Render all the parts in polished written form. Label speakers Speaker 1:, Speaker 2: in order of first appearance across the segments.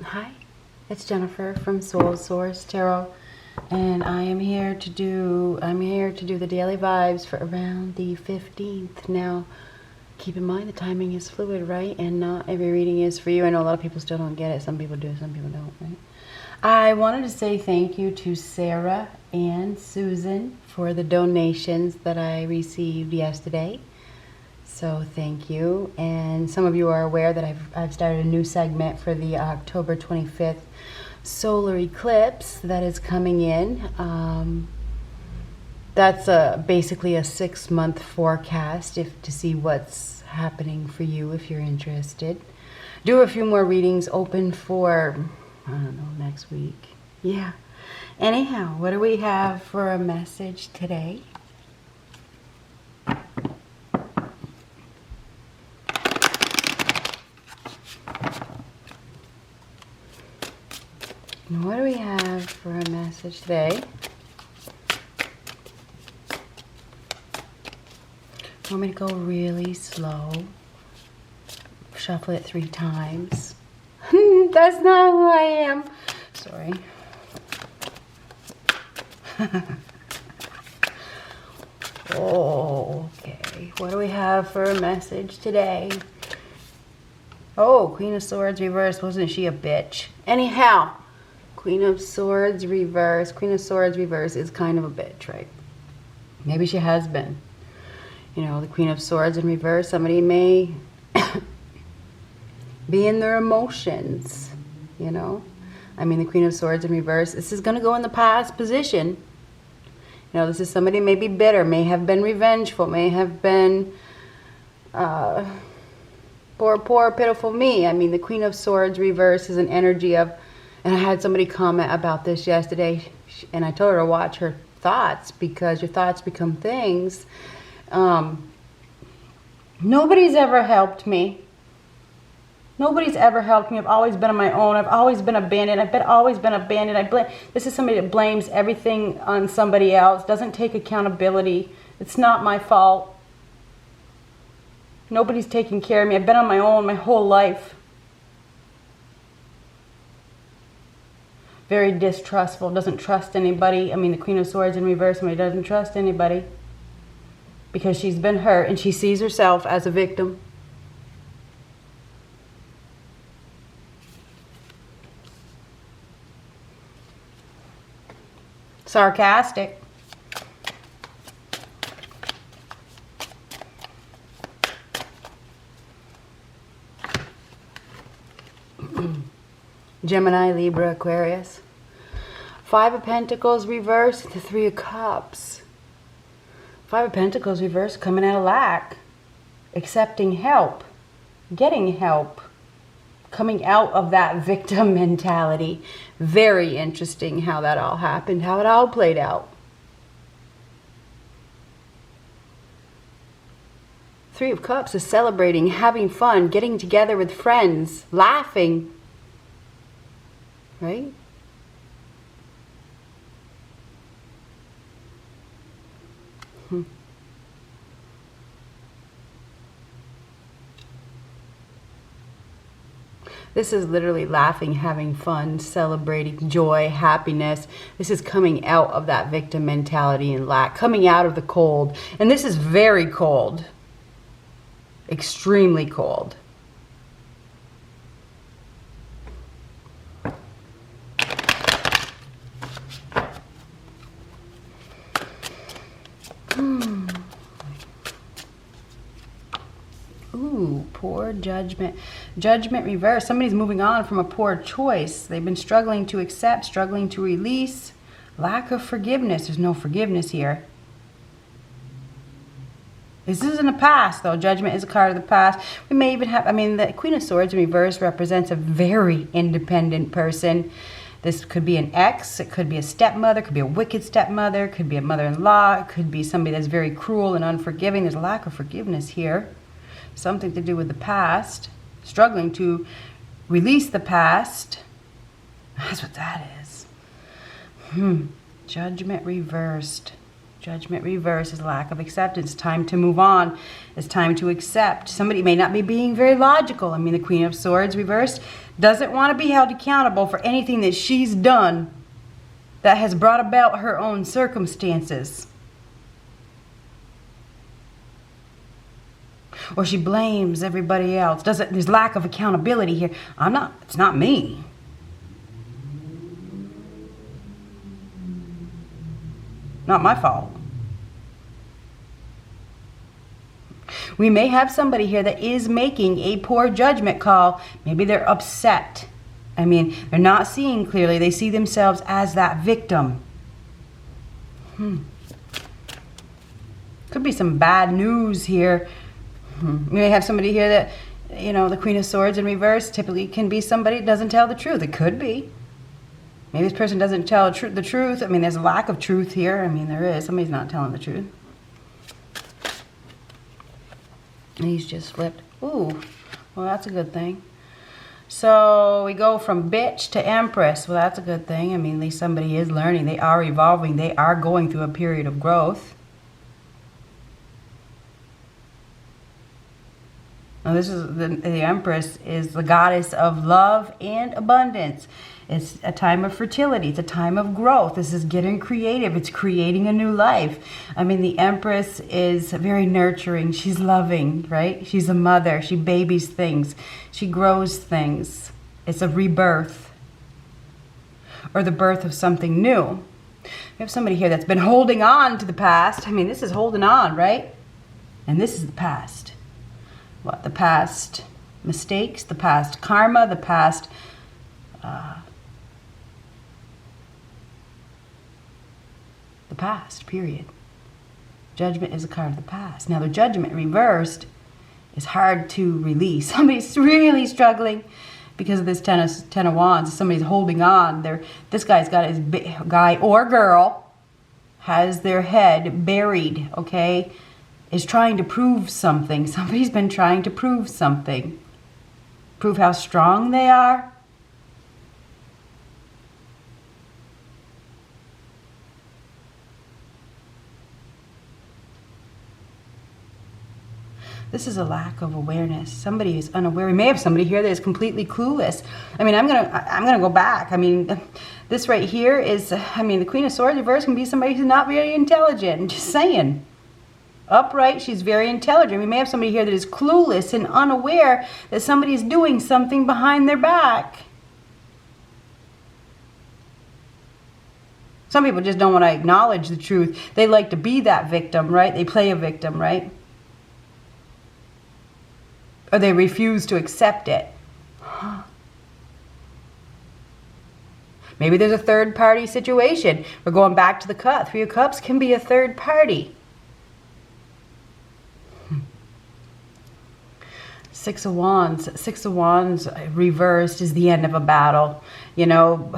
Speaker 1: Hi, it's Jennifer from Soul Source Tarot, and I'm here to do the daily vibes for around the 15th. Now, keep in mind the timing is fluid, right? And not every reading is for you. I know a lot of people still don't get it. Some people do, some people don't, right? I wanted to say thank you to Sarah and Susan for the donations that I received yesterday. So thank you. And some of you are aware that I've started a new segment for the October 25th solar eclipse that is coming in. That's basically a 6-month forecast to see what's happening for you if you're interested. Do a few more readings open for, I don't know, next week. Yeah. Anyhow, what do we have for a message today? What do we have for a message today? Want me to go really slow? Shuffle it 3 times. That's not who I am. Sorry. Oh, okay. What do we have for a message today? Oh, Queen of Swords reversed. Wasn't she a bitch? Anyhow. Queen of Swords reverse. Queen of Swords reverse is kind of a bitch, right? Maybe she has been. You know, the Queen of Swords in reverse, somebody may be in their emotions, you know? I mean, the Queen of Swords in reverse, this is going to go in the past position. You know, this is somebody may be bitter, may have been revengeful, may have been, poor, pitiful me. I mean, the Queen of Swords reverse is an energy of, and I had somebody comment about this yesterday, and I told her to watch her thoughts, because your thoughts become things. Nobody's ever helped me. Nobody's ever helped me. I've always been on my own. I've always been abandoned. Always been abandoned. This is somebody that blames everything on somebody else, doesn't take accountability. It's not my fault. Nobody's taking care of me. I've been on my own my whole life. Very distrustful, doesn't trust anybody. I mean, the Queen of Swords in reverse, somebody doesn't trust anybody because she's been hurt and she sees herself as a victim. Sarcastic. Gemini, Libra, Aquarius. 5 of Pentacles reverse, the 3 of Cups. 5 of Pentacles reverse, coming out of lack. Accepting help. Getting help. Coming out of that victim mentality. Very interesting how that all happened, how it all played out. 3 of Cups is celebrating, having fun, getting together with friends, laughing. Right? This is literally laughing, having fun, celebrating, joy, happiness. This is coming out of that victim mentality and lack, coming out of the cold. And this is very cold. Extremely cold. Ooh, poor judgment. Judgment reverse. Somebody's moving on from a poor choice. They've been struggling to accept, struggling to release. Lack of forgiveness. There's no forgiveness here. This is in the past, though. Judgment is a card of the past. We may even have, I mean, the Queen of Swords in reverse represents a very independent person. This could be an ex, it could be a stepmother, it could be a wicked stepmother, it could be a mother-in-law, it could be somebody that's very cruel and unforgiving. There's a lack of forgiveness here. Something to do with the past. Struggling to release the past. That's what that is. Judgment reversed. Judgment reverse is lack of acceptance. Time to move on. It's time to accept. Somebody may not be being very logical. I mean, the Queen of Swords reversed doesn't want to be held accountable for anything that she's done that has brought about her own circumstances. Or she blames everybody else. There's lack of accountability here. It's not me. Not my fault. We may have somebody here that is making a poor judgment call. Maybe they're upset. I mean, they're not seeing clearly. They see themselves as that victim. Could be some bad news here. You may have somebody here that, you know, the Queen of Swords in reverse typically can be somebody that doesn't tell the truth. It could be. Maybe this person doesn't tell the truth. I mean, there's a lack of truth here. I mean, there is. Somebody's not telling the truth. And he's just flipped. Ooh, well, that's a good thing. So we go from bitch to Empress. Well, that's a good thing. I mean, at least somebody is learning. They are evolving. They are going through a period of growth. Now, this is the Empress is the goddess of love and abundance. It's a time of fertility. It's a time of growth. This is getting creative. It's creating a new life. I mean, the Empress is very nurturing. She's loving, right? She's a mother. She babies things. She grows things. It's a rebirth or the birth of something new. We have somebody here that's been holding on to the past. I mean, this is holding on, right? And this is the past. What? The past mistakes, the past karma, the past past, period. Judgment is a card of the past. Now, the Judgment reversed is hard to release. Somebody's really struggling because of this Ten of Wands. Somebody's holding on. This guy's got his guy or girl has their head buried, okay? Is trying to prove something. Somebody's been trying to prove something. Prove how strong they are. This is a lack of awareness. Somebody is unaware. We may have somebody here that is completely clueless. I mean, I'm gonna go back. I mean, this right here is, I mean, the Queen of Swords reverse can be somebody who's not very intelligent. I'm just saying. Upright, she's very intelligent. We may have somebody here that is clueless and unaware that somebody is doing something behind their back. Some people just don't want to acknowledge the truth. They like to be that victim, right? They play a victim, right? Or they refuse to accept it. Maybe there's a third party situation. We're going back to the cup. Three of Cups can be a third party. Six of Wands. Six of Wands reversed is the end of a battle. You know,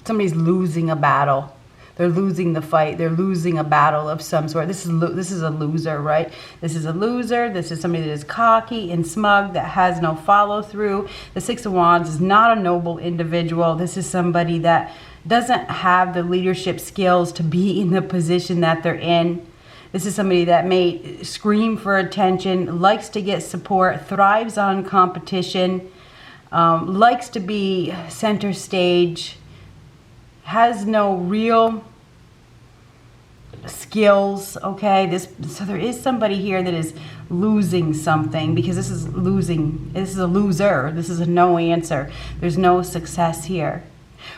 Speaker 1: somebody's losing a battle. They're losing the fight. They're losing a battle of some sort. This is a loser, right? This is a loser. This is somebody that is cocky and smug, that has no follow through. The Six of Wands is not a noble individual. This is somebody that doesn't have the leadership skills to be in the position that they're in. This is somebody that may scream for attention, likes to get support, thrives on competition, likes to be center stage, has no real skills, okay? So there is somebody here that is losing something, because this is losing. This is a loser. This is a no answer. There's no success here.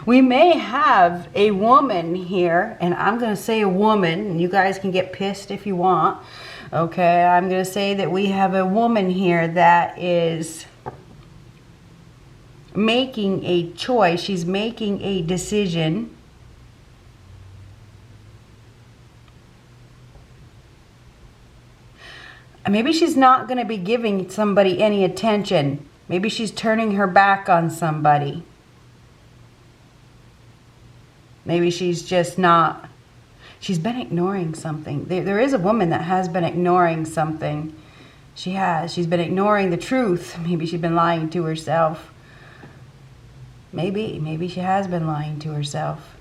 Speaker 1: We may have a woman here, and I'm going to say a woman, and you guys can get pissed if you want, okay? I'm going to say that we have a woman here that is making a choice. She's making a decision. Maybe she's not going to be giving somebody any attention. Maybe she's turning her back on somebody. Maybe she's just not. She's been ignoring something. There is a woman that has been ignoring something. She has. She's been ignoring the truth. Maybe she's been lying to herself. Maybe she has been lying to herself.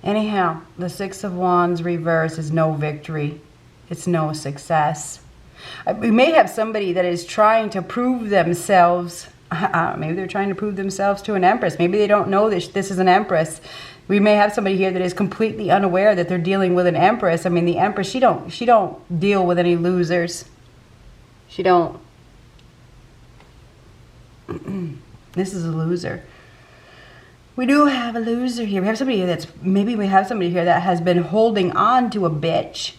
Speaker 1: Anyhow, the Six of Wands reverse is no victory. It's no success. We may have somebody that is trying to prove themselves. Maybe they're trying to prove themselves to an Empress. Maybe they don't know that this is an Empress. We may have somebody here that is completely unaware that they're dealing with an Empress. I mean, the Empress, she don't deal with any losers. She don't. This is a loser. We do have a loser here. We have somebody here that has been holding on to a bitch.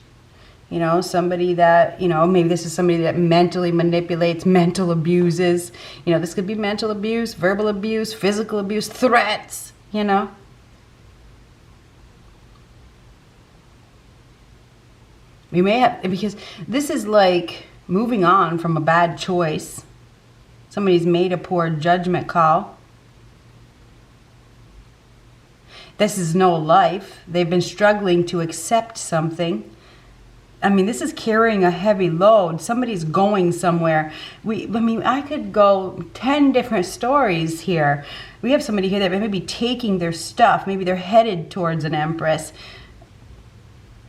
Speaker 1: You know, somebody that, you know, maybe this is somebody that mentally manipulates, mental abuses. You know, this could be mental abuse, verbal abuse, physical abuse, threats, you know. We may have, because this is like moving on from a bad choice. Somebody's made a poor judgment call. This is no life. They've been struggling to accept something. I mean, this is carrying a heavy load. Somebody's going somewhere. I could go 10 different stories here. We have somebody here that may be taking their stuff. Maybe they're headed towards an Empress.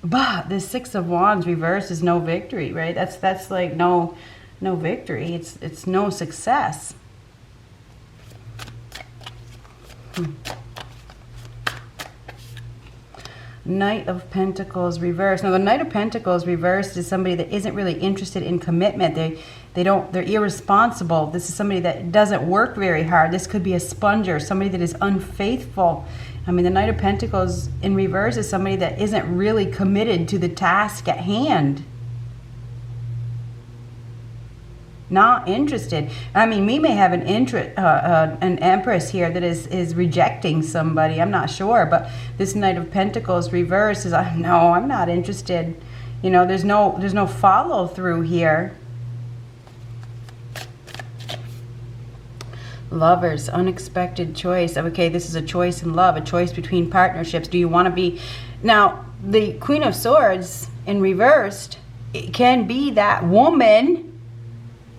Speaker 1: But the Six of Wands reverse is no victory, right? That's like no victory. It's no success. Knight of Pentacles reversed. Now the Knight of Pentacles reversed is somebody that isn't really interested in commitment. They're irresponsible. This is somebody that doesn't work very hard. This could be a sponger, somebody that is unfaithful. I mean, the Knight of Pentacles in reverse is somebody that isn't really committed to the task at hand. Not interested. I mean, we may have an Empress here that is rejecting somebody. I'm not sure, but this Knight of Pentacles reverse is, no, I'm not interested. You know, there's no follow through here. Lovers, unexpected choice. Okay, this is a choice in love, a choice between partnerships. Do you want to be... Now, the Queen of Swords in reversed, it can be that woman...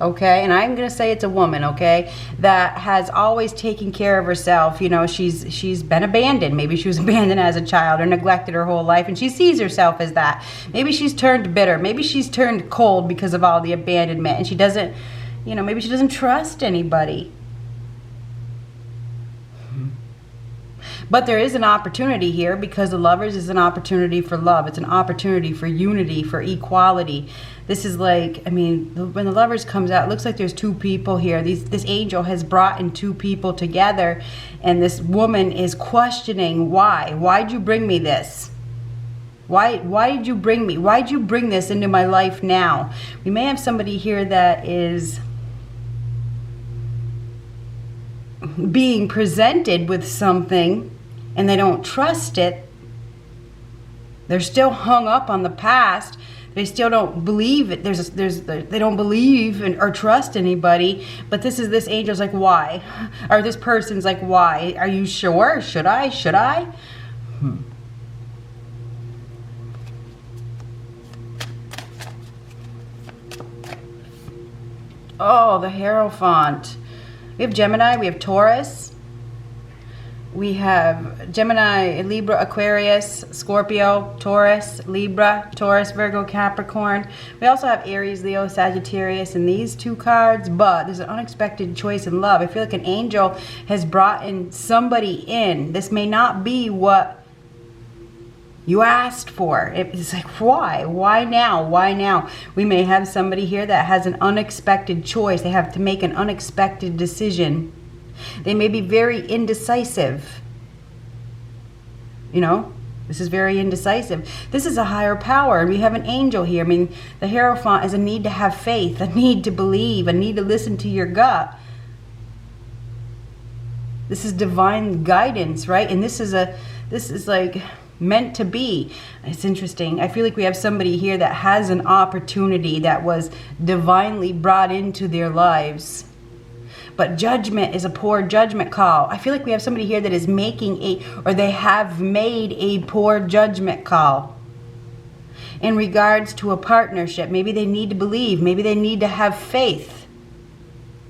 Speaker 1: Okay, and I'm going to say it's a woman, okay, that has always taken care of herself. You know, she's been abandoned. Maybe she was abandoned as a child or neglected her whole life, and she sees herself as that. Maybe she's turned bitter. Maybe she's turned cold because of all the abandonment, and she doesn't, you know, maybe she doesn't trust anybody. But there is an opportunity here because the Lovers is an opportunity for love. It's an opportunity for unity, for equality. This is like, I mean, when the Lovers comes out, it looks like there's two people here. This angel has brought in two people together, and this woman is questioning why. Why'd you bring me this? Why did you bring me? Why'd you bring this into my life now? We may have somebody here that is being presented with something and they don't trust it. They're still hung up on the past. They still don't believe it. They don't believe or trust anybody. But this angel's like, why? Or this person's like, why? Are you sure? Should I? Oh, the Hierophant. We have Gemini, we have Taurus. We have Gemini, Libra, Aquarius, Scorpio, Taurus, Libra, Taurus, Virgo, Capricorn. We also have Aries, Leo, Sagittarius in these two cards, but there's an unexpected choice in love. I feel like an angel has brought in somebody in. This may not be what you asked for. It's like, why? Why now? Why now? We may have somebody here that has an unexpected choice. They have to make an unexpected decision. They may be very indecisive. You know, this is very indecisive. This is a higher power, and we have an angel here. I mean, the Hierophant is a need to have faith, a need to believe, a need to listen to your gut. This is divine guidance, right? And this is like meant to be. It's interesting. I feel like we have somebody here that has an opportunity that was divinely brought into their lives. But judgment is a poor judgment call. I feel like we have somebody here that is they have made a poor judgment call in regards to a partnership. Maybe they need to believe. Maybe they need to have faith.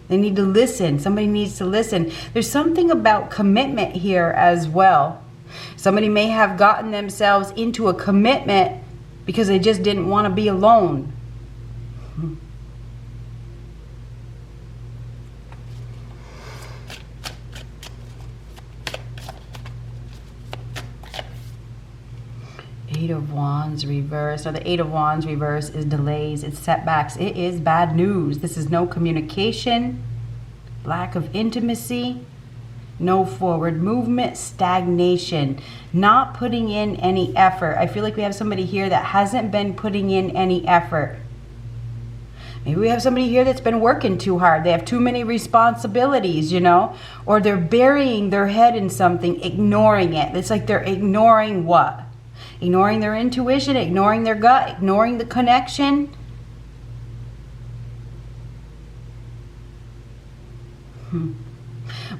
Speaker 1: They need to listen. Somebody needs to listen. There's something about commitment here as well. Somebody may have gotten themselves into a commitment because they just didn't want to be alone. Eight of Wands reverse. Now the Eight of Wands reverse is delays, it's setbacks, it is bad news. This is no communication, lack of intimacy, no forward movement, stagnation, not putting in any effort. I feel like we have somebody here that hasn't been putting in any effort. Maybe we have somebody here that's been working too hard. They have too many responsibilities, you know, or they're burying their head in something, ignoring it. It's like they're ignoring what? Ignoring their intuition, ignoring their gut, ignoring the connection.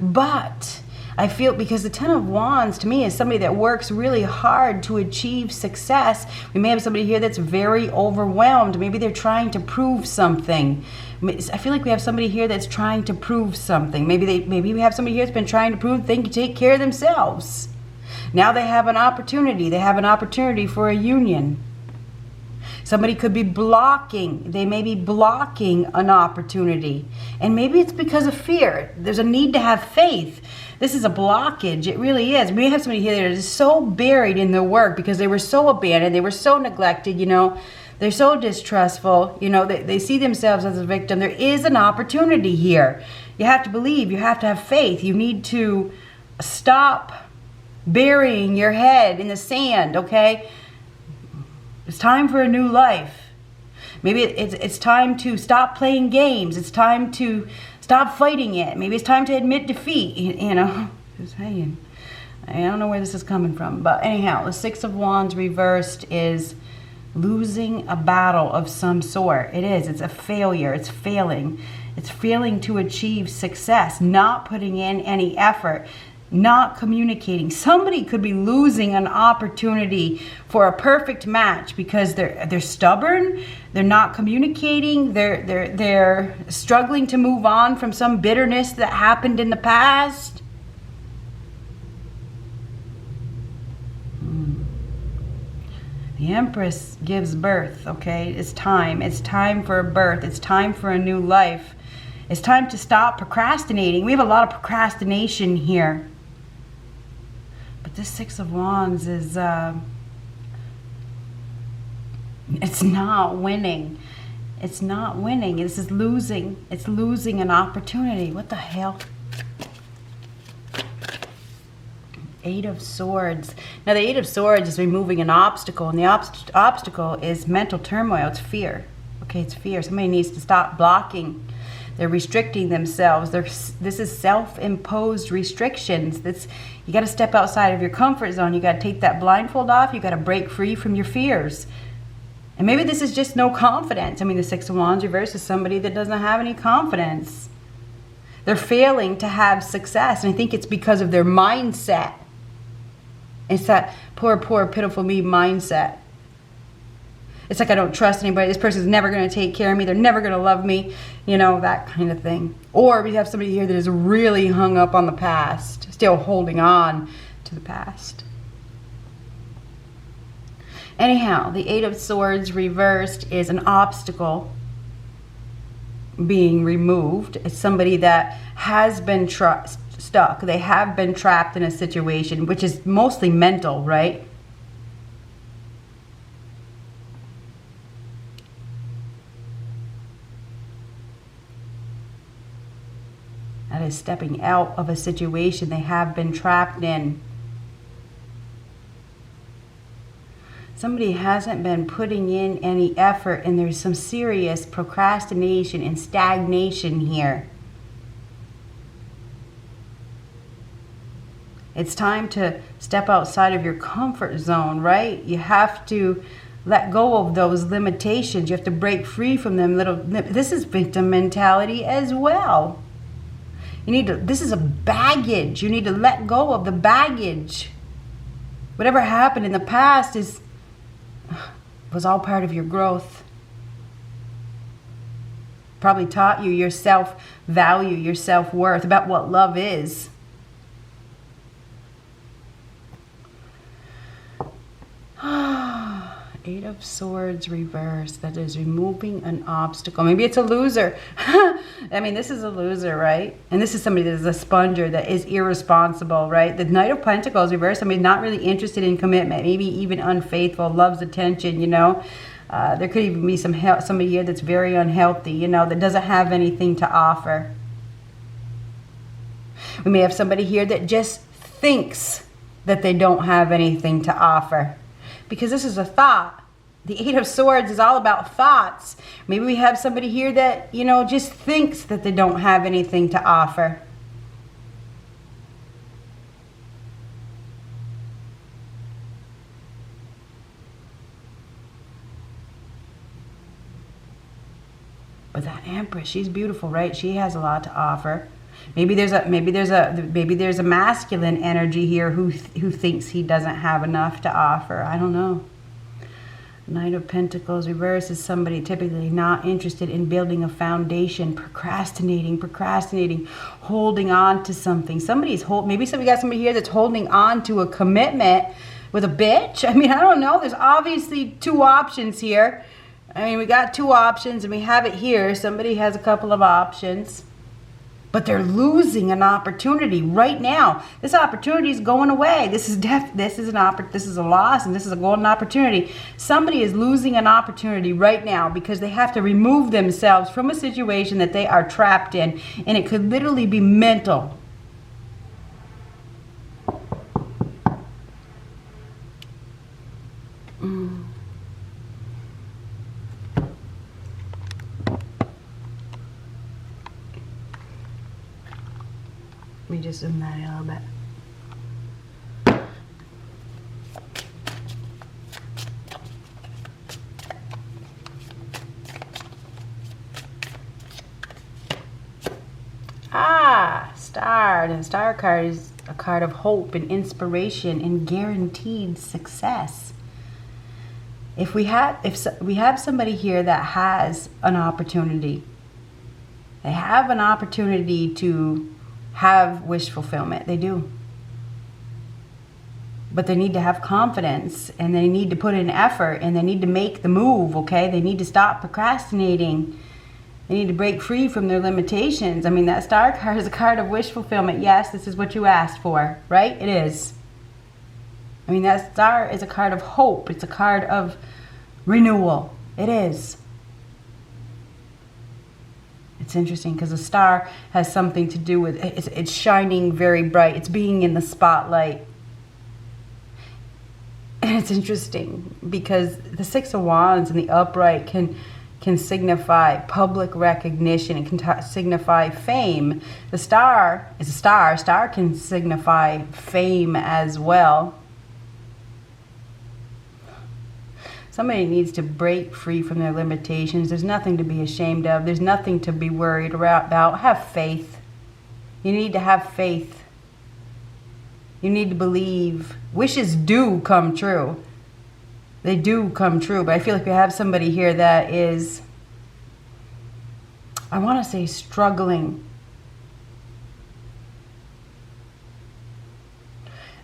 Speaker 1: But I feel, because the Ten of Wands to me is somebody that works really hard to achieve success. We may have somebody here that's very overwhelmed. Maybe they're trying to prove something. I feel like we have somebody here that's trying to prove something. Maybe we have somebody here that's been trying to prove they can take care of themselves. Now they have an opportunity. They have an opportunity for a union. Somebody could be blocking. They may be blocking an opportunity. And maybe it's because of fear. There's a need to have faith. This is a blockage. It really is. We have somebody here that is so buried in their work because they were so abandoned. They were so neglected, you know. They're so distrustful. You know, they see themselves as a victim. There is an opportunity here. You have to believe. You have to have faith. You need to stop burying your head in the sand, okay? It's time for a new life. Maybe it's time to stop playing games. It's time to stop fighting it. Maybe it's time to admit defeat, you know. Just saying. I don't know where this is coming from. But anyhow, the Six of Wands reversed is losing a battle of some sort. It is. It's a failure. It's failing. It's failing to achieve success. Not putting in any effort. Not communicating. Somebody could be losing an opportunity for a perfect match because they're stubborn, they're not communicating, they're struggling to move on from some bitterness that happened in the past. The Empress gives birth, okay? It's time. It's time for a birth. It's time for a new life. It's time to stop procrastinating. We have a lot of procrastination here. But this Six of Wands is, it's not winning. It's not winning. This is losing. It's losing an opportunity. What the hell? Eight of Swords. Now the Eight of Swords is removing an obstacle, and the obstacle is mental turmoil. It's fear. Okay, it's fear. Somebody needs to stop blocking. They're restricting themselves. This is self-imposed restrictions. You got to step outside of your comfort zone. You got to take that blindfold off. You got to break free from your fears. And maybe this is just no confidence. I mean, the Six of Wands reverse is somebody that doesn't have any confidence. They're failing to have success. And I think it's because of their mindset. It's that poor, poor, pitiful me mindset. It's like I don't trust anybody. This person's never going to take care of me. They're never going to love me. You know, that kind of thing. Or we have somebody here that is really hung up on the past. Still holding on to the past. Anyhow, the Eight of Swords reversed is an obstacle being removed. It's somebody that has been stuck. They have been trapped in a situation, which is mostly mental, right? That is stepping out of a situation they have been trapped in. Somebody hasn't been putting in any effort, and there's some serious procrastination and stagnation here. It's time to step outside of your comfort zone, right? You have to let go of those limitations. You have to break free from them. This is victim mentality as well. This is a baggage. You need to let go of the baggage. Whatever happened in the past was all part of your growth. Probably taught you your self-value, your self-worth, about what love is. Eight of Swords reversed. That is removing an obstacle. Maybe it's a loser. I mean, this is a loser, right? And this is somebody that is a sponger, that is irresponsible, right? The Knight of Pentacles reversed. Somebody not really interested in commitment. Maybe even unfaithful, loves attention, you know. There could even be somebody here that's very unhealthy, you know, that doesn't have anything to offer. We may have somebody here that just thinks that they don't have anything to offer. Because this is a thought. The Eight of Swords is all about thoughts. Maybe we have somebody here that, you know, just thinks that they don't have anything to offer. But that Empress, she's beautiful, right? She has a lot to offer. Maybe there's a masculine energy here who thinks he doesn't have enough to offer. I don't know. Knight of Pentacles reverse is somebody typically not interested in building a foundation, procrastinating, holding on to something. Maybe somebody got somebody here that's holding on to a commitment with a bitch. I mean, I don't know. There's obviously two options here. I mean, we got two options and we have it here. Somebody has a couple of options. But they're losing an opportunity right now. This opportunity is going away. This is a loss, and this is a golden opportunity. Somebody is losing an opportunity right now because they have to remove themselves from a situation that they are trapped in, and it could literally be mental. Let me just zoom that in a little bit. Star. And the Star card is a card of hope and inspiration and guaranteed success. If we have somebody here that has an opportunity, they have an opportunity to have wish fulfillment. They do. But they need to have confidence, and they need to put in effort, and they need to make the move, okay? They need to stop procrastinating. They need to break free from their limitations. I mean, that Star card is a card of wish fulfillment. Yes, this is what you asked for, right? It is. I mean, that Star is a card of hope. It's a card of renewal. It is. It's interesting because a star has something to do with it's shining very bright. It's being in the spotlight. And it's interesting because the Six of Wands and the upright can signify public recognition. It can signify fame. The Star is a star. Star can signify fame as well. Somebody needs to break free from their limitations. There's nothing to be ashamed of. There's nothing to be worried about. Have faith. You need to have faith. You need to believe. Wishes do come true. They do come true. But I feel like we have somebody here that is, I want to say, struggling.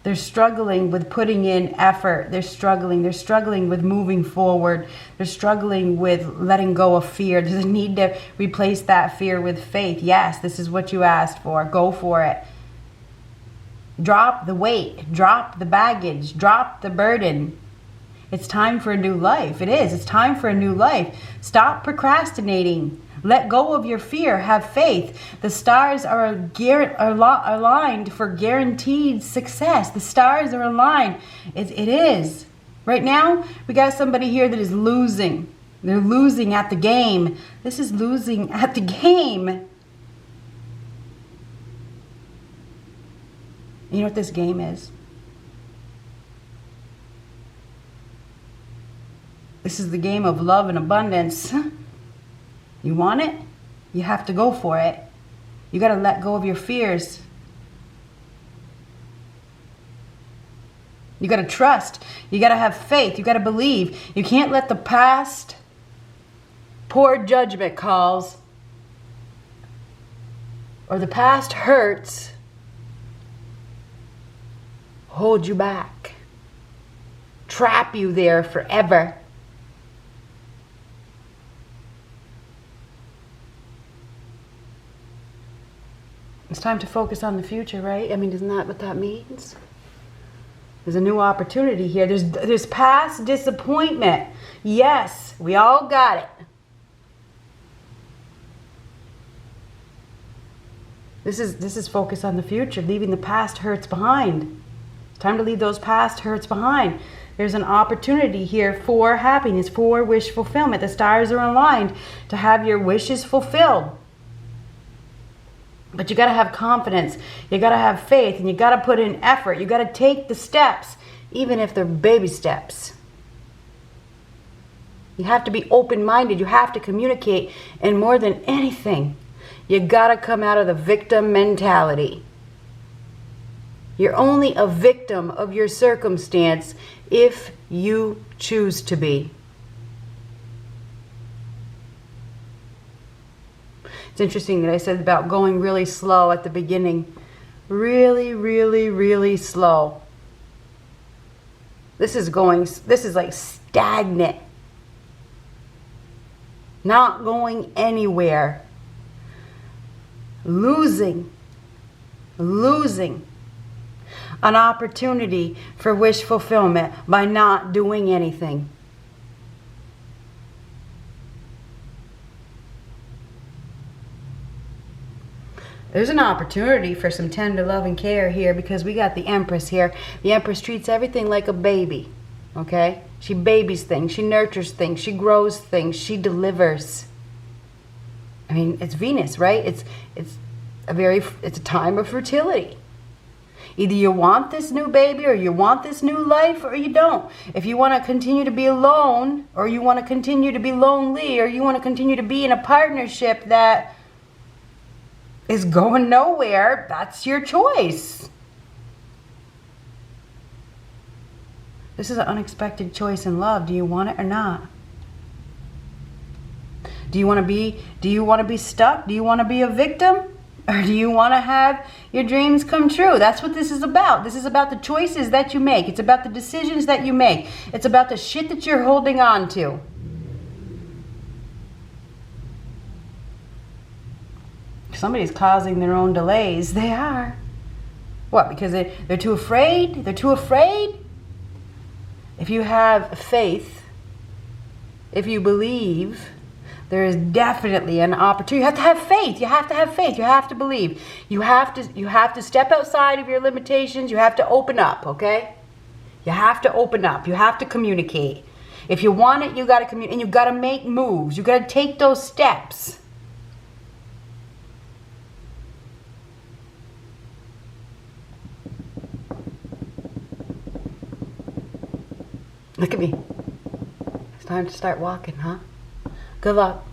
Speaker 1: They're struggling with putting in effort. They're struggling with moving forward. They're struggling with letting go of fear. There's a need to replace that fear with faith. Yes, this is what you asked for. Go for it. Drop the weight. Drop the baggage. Drop the burden. It's time for a new life. It is. It's time for a new life. Stop procrastinating. Let go of your fear. Have faith. The stars are aligned for guaranteed success. The stars are aligned. It is. Right now, we got somebody here that is losing. They're losing at the game. This is losing at the game. You know what this game is? This is the game of love and abundance. You want it? You have to go for it. You got to let go of your fears. You got to trust. You got to have faith. You got to believe. You can't let the past, poor judgment calls, or the past hurts hold you back. Trap you there forever. It's time to focus on the future, right? I mean, isn't that what that means? There's a new opportunity here. There's past disappointment. Yes, we all got it. This is focus on the future, leaving the past hurts behind. It's time to leave those past hurts behind. There's an opportunity here for happiness, for wish fulfillment. The stars are aligned to have your wishes fulfilled. But you got to have confidence. You got to have faith, and you got to put in effort. You got to take the steps, even if they're baby steps. You have to be open-minded. You have to communicate. And more than anything, you got to come out of the victim mentality. You're only a victim of your circumstance if you choose to be. It's interesting that I said about going really slow at the beginning. Really, really, really slow. This is like stagnant. Not going anywhere. Losing an opportunity for wish fulfillment by not doing anything. There's an opportunity for some tender love and care here because we got the Empress here. The Empress treats everything like a baby, okay? She babies things, she nurtures things, she grows things, she delivers. I mean, it's Venus, right? It's a time of fertility. Either you want this new baby or you want this new life or you don't. If you want to continue to be alone or you want to continue to be lonely or you want to continue to be in a partnership that is going nowhere, that's your choice. This is an unexpected choice in love. Do you want it or not? Do you want to be stuck? Do you want to be a victim? Or do you want to have your dreams come true? That's what this is about. This is about the choices that you make. It's about the decisions that you make. It's about the shit that you're holding on to. Somebody's causing their own delays. They are. What? Because they're too afraid? They're too afraid? If you have faith, if you believe, there is definitely an opportunity. You have to have faith. You have to have faith. You have to believe. You have to step outside of your limitations. You have to open up, okay? You have to open up. You have to communicate. If you want it, you got to communicate. And you got to make moves. You got to take those steps. Look at me. It's time to start walking, huh? Good luck.